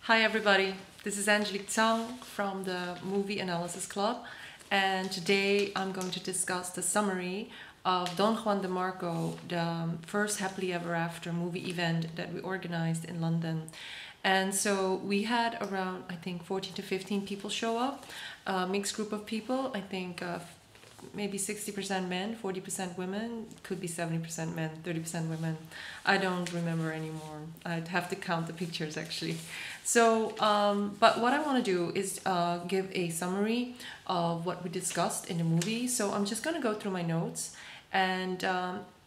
Hi everybody, this is Angelique Tsang from the Movie Analysis Club, and today I'm going to discuss the summary of Don Juan de Marco, the first Happily Ever After movie event that we organized in London. And so we had around, I think, 14 to 15 people show up, a mixed group of people, I think maybe 60% men, 40% women, could be 70% men, 30% women. I don't remember anymore. I'd have to count the pictures actually. So, but what I want to do is give a summary of what we discussed in the movie. So I'm just going to go through my notes and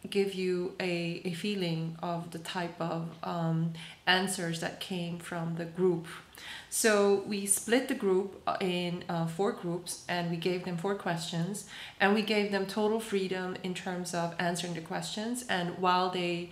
give you a feeling of the type of answers that came from the group. So we split the group in four groups, and we gave them four questions, and we gave them total freedom in terms of answering the questions. And while they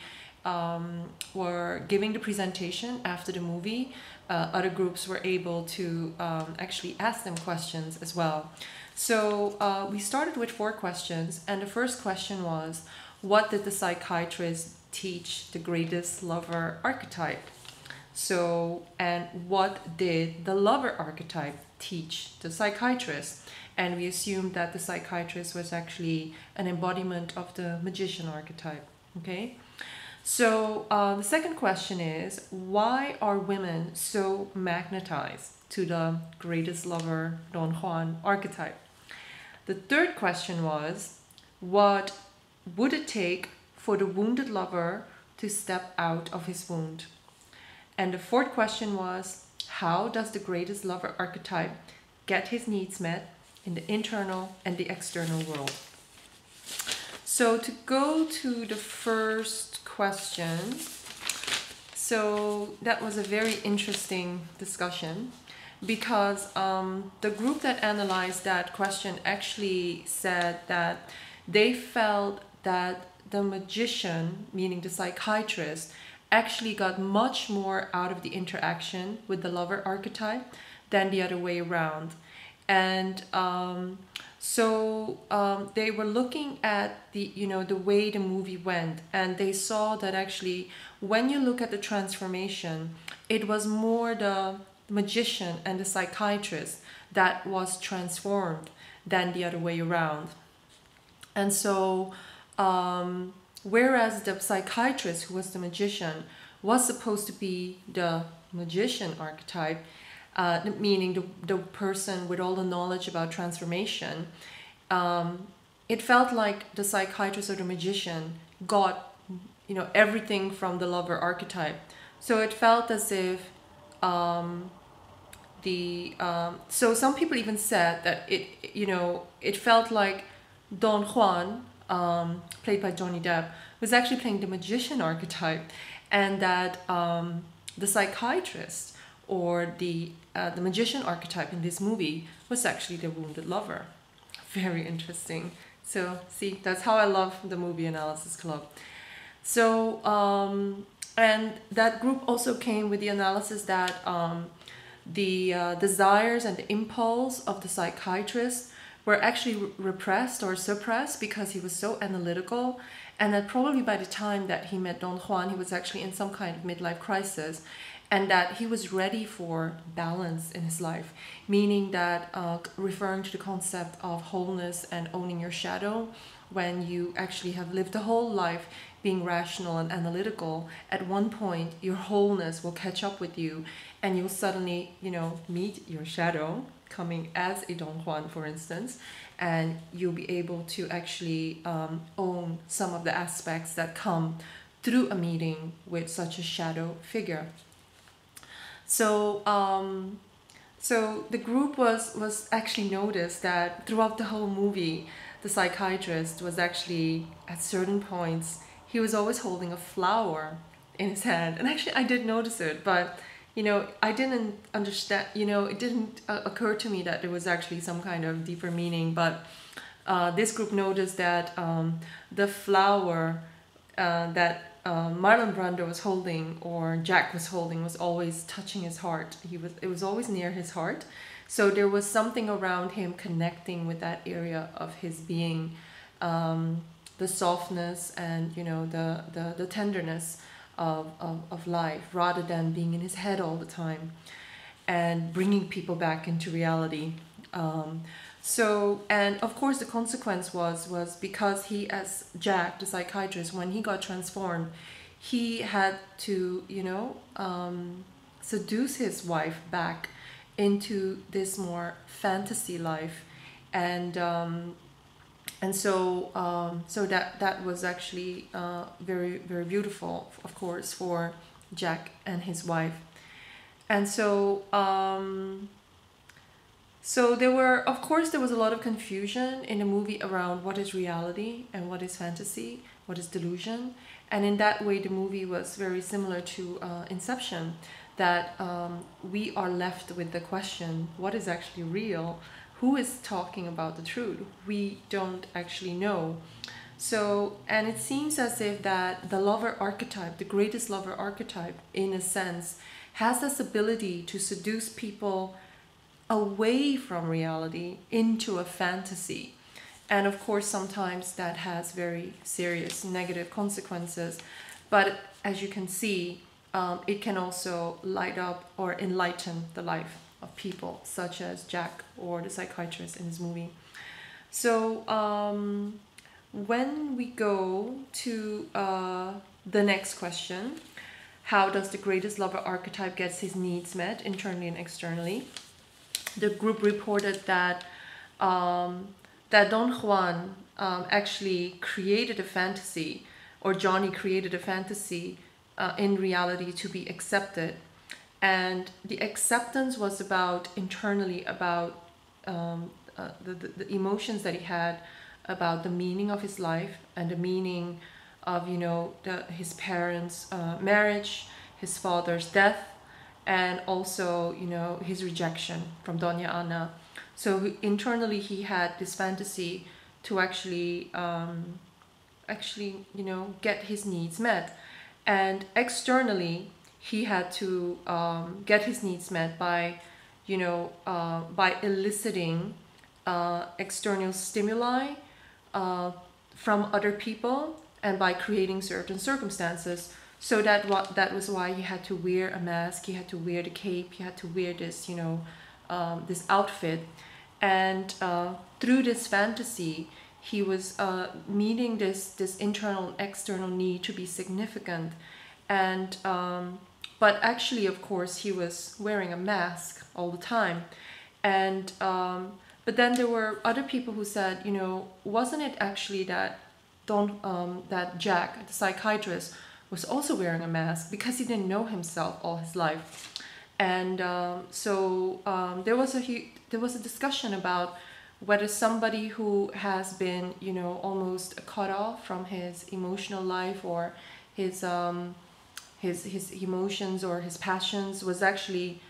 were giving the presentation after the movie, other groups were able to actually ask them questions as well. So we started with four questions, and the first question was, what did the psychiatrist teach the greatest lover archetype? So, and what did the lover archetype teach the psychiatrist? And we assumed that the psychiatrist was actually an embodiment of the magician archetype. Okay? So, the second question is, why are women so magnetized to the greatest lover Don Juan archetype? The third question was, what would it take for the wounded lover to step out of his wound? And the fourth question was, how does the greatest lover archetype get his needs met in the internal and the external world? So to go to the first question, so that was a very interesting discussion because the group that analyzed that question actually said that they felt that the magician, meaning the psychiatrist, actually got much more out of the interaction with the lover archetype than the other way around. And they were looking at the way the movie went, and they saw that actually when you look at the transformation, it was more the magician and the psychiatrist that was transformed than the other way around. And so whereas the psychiatrist, who was the magician, was supposed to be the magician archetype, meaning the person with all the knowledge about transformation, it felt like the psychiatrist or the magician got everything from the lover archetype. So it felt as if so some people even said that it felt like Don Juan, played by Johnny Depp, was actually playing the magician archetype, and that the psychiatrist or the magician archetype in this movie was actually the wounded lover. Very interesting. So see, that's how I love the Movie Analysis Club. So and that group also came with the analysis that the desires and the impulse of the psychiatrist were actually repressed or suppressed because he was so analytical, and that probably by the time that he met Don Juan, he was actually in some kind of midlife crisis, and that he was ready for balance in his life, meaning that referring to the concept of wholeness and owning your shadow, when you actually have lived a whole life being rational and analytical, at one point your wholeness will catch up with you, and you'll suddenly meet your shadow coming as a Don Juan, for instance, and you'll be able to actually own some of the aspects that come through a meeting with such a shadow figure. So so the group was actually noticed that throughout the whole movie, the psychiatrist was actually, at certain points, he was always holding a flower in his hand. And actually I did notice it, but I didn't understand, it didn't occur to me that there was actually some kind of deeper meaning. But this group noticed that the flower that Marlon Brando was holding, or Jack was holding, was always touching his heart. It was always near his heart. So there was something around him connecting with that area of his being, the softness and the tenderness of life, rather than being in his head all the time and bringing people back into reality. And of course, the consequence was because he, as Jack, the psychiatrist, when he got transformed, he had to, seduce his wife back into this more fantasy life, and so that was actually very, very beautiful, of course, for Jack and his wife. And so there was a lot of confusion in the movie around what is reality and what is fantasy, what is delusion. And in that way, the movie was very similar to Inception, that we are left with the question, what is actually real? Who is talking about the truth? We don't actually know. So, and it seems as if that the lover archetype, the greatest lover archetype, in a sense, has this ability to seduce people away from reality into a fantasy. And of course, sometimes that has very serious negative consequences. But as you can see, it can also light up or enlighten the life of people, such as Jack or the psychiatrist in this movie. So when we go to the next question, how does the greatest lover archetype gets his needs met internally and externally? The group reported that that Don Juan actually created a fantasy, or Johnny created a fantasy in reality to be accepted. And the acceptance was about internally, about the emotions that he had, about the meaning of his life and the meaning of, his parents' marriage, his father's death, and also, his rejection from Doña Ana. So internally, he had this fantasy to actually, get his needs met, and externally, he had to get his needs met by, by eliciting external stimuli from other people, and by creating certain circumstances. So that was why he had to wear a mask, he had to wear the cape, he had to wear this, this outfit. And through this fantasy, he was meeting this internal and external need to be significant. And but actually, of course, he was wearing a mask all the time. And but then there were other people who said, wasn't it actually that that Jack, the psychiatrist, was also wearing a mask because he didn't know himself all his life. And there was a discussion about whether somebody who has been, almost cut off from his emotional life, or his emotions or his passions, was actually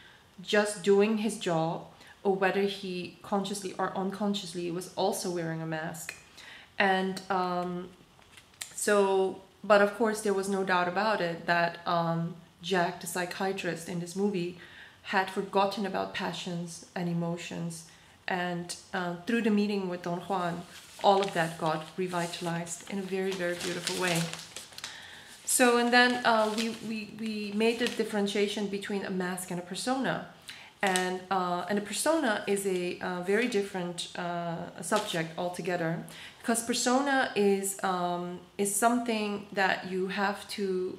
just doing his job, or whether he consciously or unconsciously was also wearing a mask. And but of course, there was no doubt about it that Jack, the psychiatrist in this movie, had forgotten about passions and emotions. And through the meeting with Don Juan, all of that got revitalized in a very, very beautiful way. So, and then we made the differentiation between a mask and a persona. And a persona is a very different subject altogether, because persona is something that you have to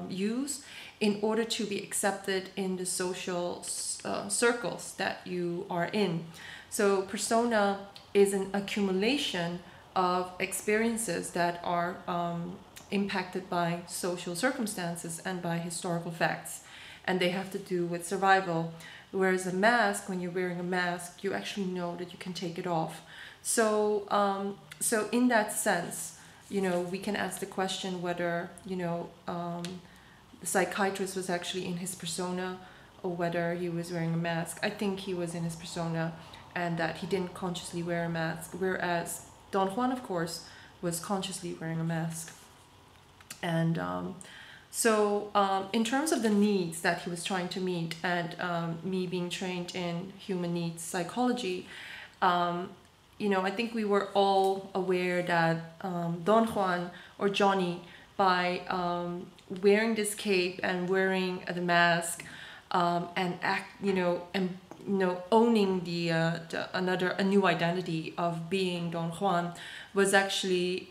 use in order to be accepted in the social circles that you are in. So persona is an accumulation of experiences that are impacted by social circumstances and by historical facts, and they have to do with survival. Whereas a mask, when you're wearing a mask, you actually know that you can take it off. So so in that sense, we can ask the question whether, the psychiatrist was actually in his persona, or whether he was wearing a mask. I think he was in his persona, and that he didn't consciously wear a mask, whereas Don Juan, of course, was consciously wearing a mask. And in terms of the needs that he was trying to meet, and me being trained in human needs psychology, I think we were all aware that Don Juan, or Johnny, by wearing this cape and wearing the mask, and owning a new identity of being Don Juan, was actually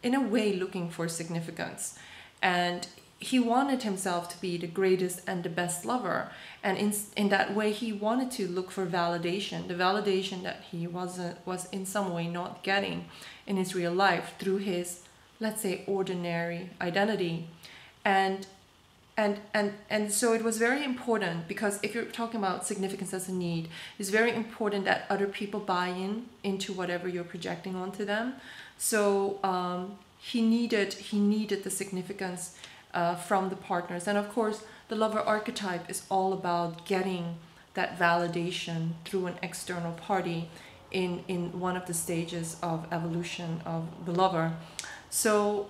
in a way looking for significance. And he wanted himself to be the greatest and the best lover, and in that way he wanted to look for validation, the validation that he was in some way not getting in his real life through his, let's say, ordinary identity. And so it was very important, because if you're talking about significance as a need, it's very important that other people buy into whatever you're projecting onto them. So he needed the significance from the partners. And of course, the lover archetype is all about getting that validation through an external party in one of the stages of evolution of the lover. So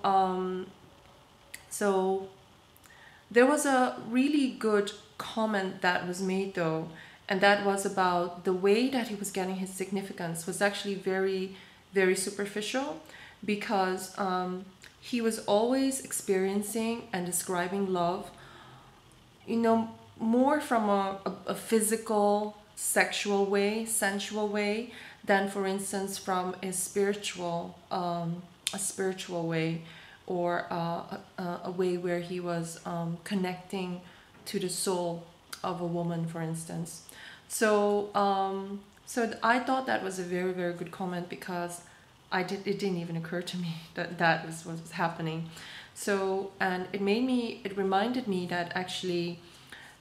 there was a really good comment that was made though, and that was about the way that he was getting his significance was actually very, very superficial, because he was always experiencing and describing love, more from a physical, sexual way, sensual way, than, for instance, from a spiritual way, or a way where he was connecting to the soul of a woman, for instance. So I thought that was a very, very good comment, because it didn't even occur to me that was what was happening. So, and it reminded me that actually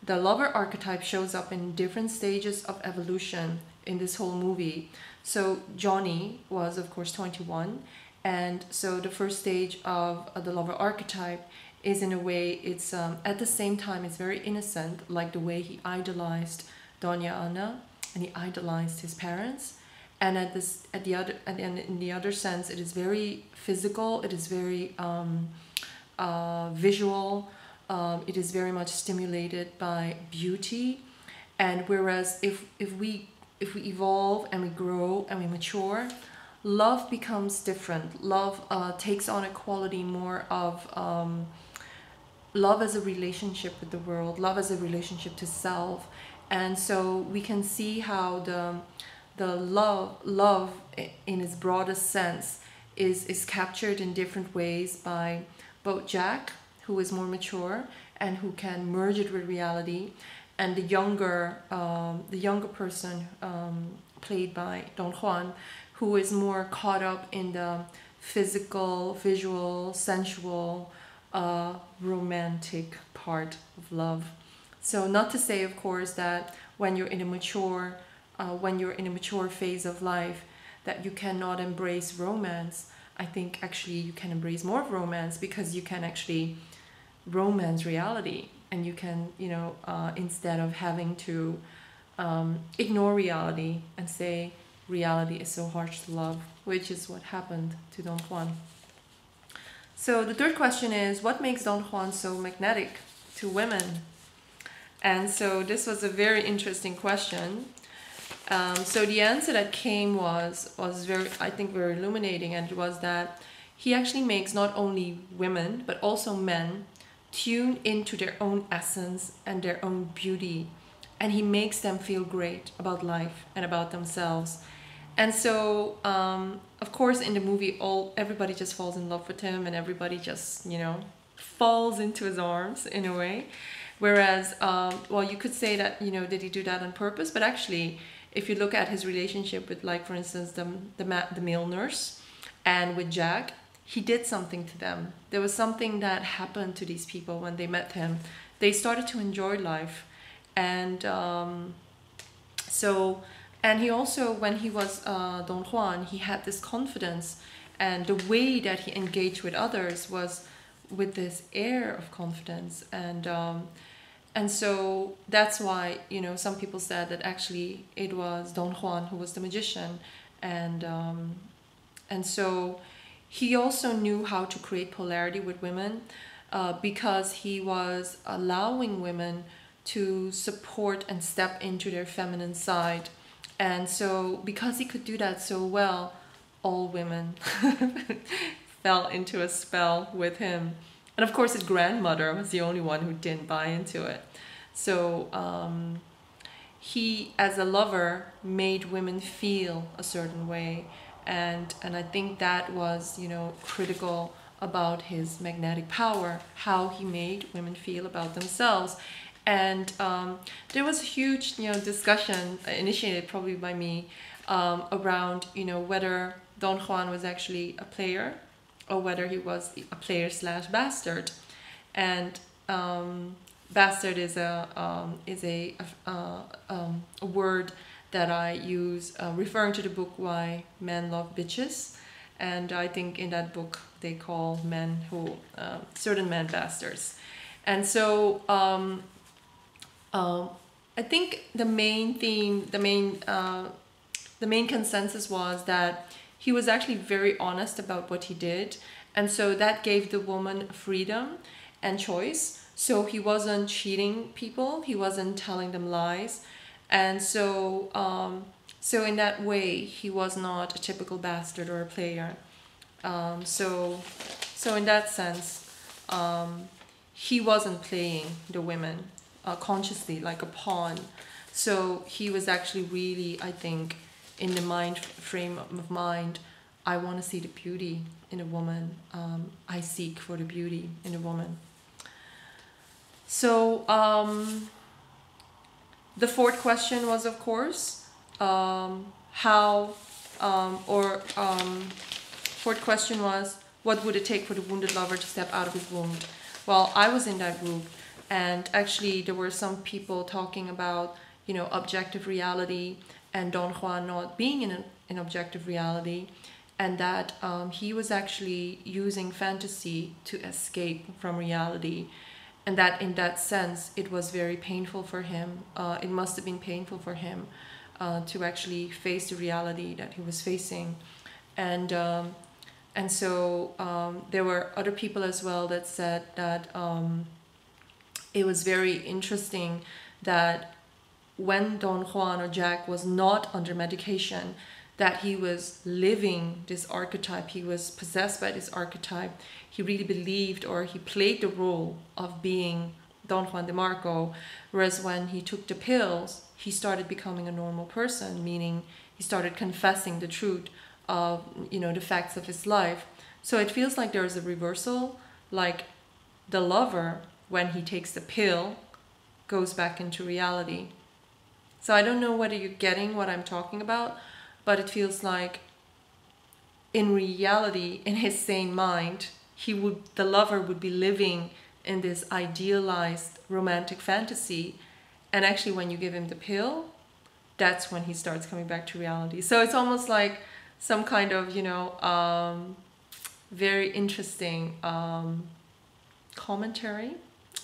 the lover archetype shows up in different stages of evolution in this whole movie. So Johnny was, of course, 21. And so the first stage of the lover archetype is, in a way, it's at the same time it's very innocent, like the way he idolized Doña Ana, and he idolized his parents. And in the other sense, it is very physical. It is very visual. It is very much stimulated by beauty. And whereas if we evolve and we grow and we mature, love becomes different. Love takes on a quality more of love as a relationship with the world, love as a relationship to self. And so we can see how the love in its broadest sense is captured in different ways by both Jack, who is more mature and who can merge it with reality, and the younger person played by Don Juan, who is more caught up in the physical, visual, sensual, romantic part of love. So not to say, of course, that when you're in a mature phase of life, that you cannot embrace romance. I think actually you can embrace more of romance, because you can actually romance reality, and you can, instead of having to ignore reality and say reality is so harsh to love, which is what happened to Don Juan. So the third question is, what makes Don Juan so magnetic to women? And so this was a very interesting question. So the answer that came was very, I think, very illuminating, and it was that he actually makes not only women but also men tune into their own essence and their own beauty, and he makes them feel great about life and about themselves. And so, of course, in the movie, everybody just falls in love with him, and everybody just, falls into his arms in a way. Whereas, well, you could say that, did he do that on purpose? But actually, if you look at his relationship with, like, for instance, the male nurse, and with Jack, he did something to them. There was something that happened to these people when they met him. They started to enjoy life. And and he also, when he was Don Juan, he had this confidence, and the way that he engaged with others was with this air of confidence. And so that's why, some people said that actually it was Don Juan who was the magician. And so he also knew how to create polarity with women, because he was allowing women to support and step into their feminine side. And so because he could do that so well, all women fell into a spell with him. And of course his grandmother was the only one who didn't buy into it. So he, as a lover, made women feel a certain way, and I think that was, you know, critical about his magnetic power, how he made women feel about themselves. And there was a huge, you know, discussion initiated probably by me around, you know, whether Don Juan was actually a player or whether he was a player slash bastard. And bastard is a word that I use referring to the book Why Men Love Bitches. And I think in that book they call men who certain men bastards. And so I think the main theme, the main consensus was that he was actually very honest about what he did, and so that gave the woman freedom and choice. So he wasn't cheating people, he wasn't telling them lies, and so so in that way he was not a typical bastard or a player. So in that sense, he wasn't playing the women consciously like a pawn. So he was actually really, I think, in the frame of mind, I want to see the beauty in a woman. I seek for the beauty in a woman. So the fourth question was, of course, fourth question was, what would it take for the wounded lover to step out of his wound? Well, I was in that group, and actually there were some people talking about, you know, objective reality and Don Juan not being in an objective reality, and that he was actually using fantasy to escape from reality, and that in that sense it was very painful for him. It must have been painful for him to actually face the reality that he was facing. And so there were other people as well that said that it was very interesting that when Don Juan or Jack was not under medication, that he was living this archetype, he was possessed by this archetype. He really believed, or he played the role of being Don Juan de Marco, whereas when he took the pills, he started becoming a normal person, meaning he started confessing the truth of, you know, the facts of his life. So it feels like there's a reversal, like the lover, when he takes the pill, goes back into reality. So I don't know whether you're getting what I'm talking about, but it feels like in reality, in his sane mind, the lover would be living in this idealized romantic fantasy, and actually when you give him the pill, that's when he starts coming back to reality. So it's almost like some kind of, you know, very interesting commentary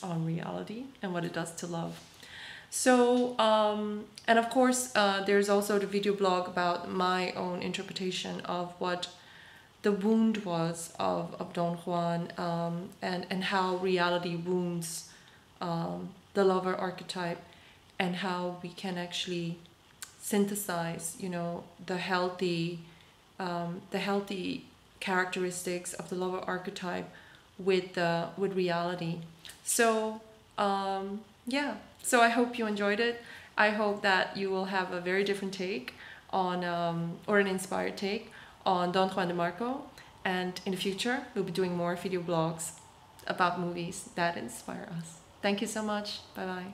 on reality and what it does to love. So, and of course, there's also the video blog about my own interpretation of what the wound was of Don Juan, and how reality wounds the lover archetype, and how we can actually synthesize, you know, the healthy characteristics of the lover archetype with reality. So yeah, so I hope you enjoyed it. I hope that you will have a very different take on or an inspired take on Don Juan de Marco, and in the future we'll be doing more video blogs about movies that inspire us. Thank you so much. Bye bye.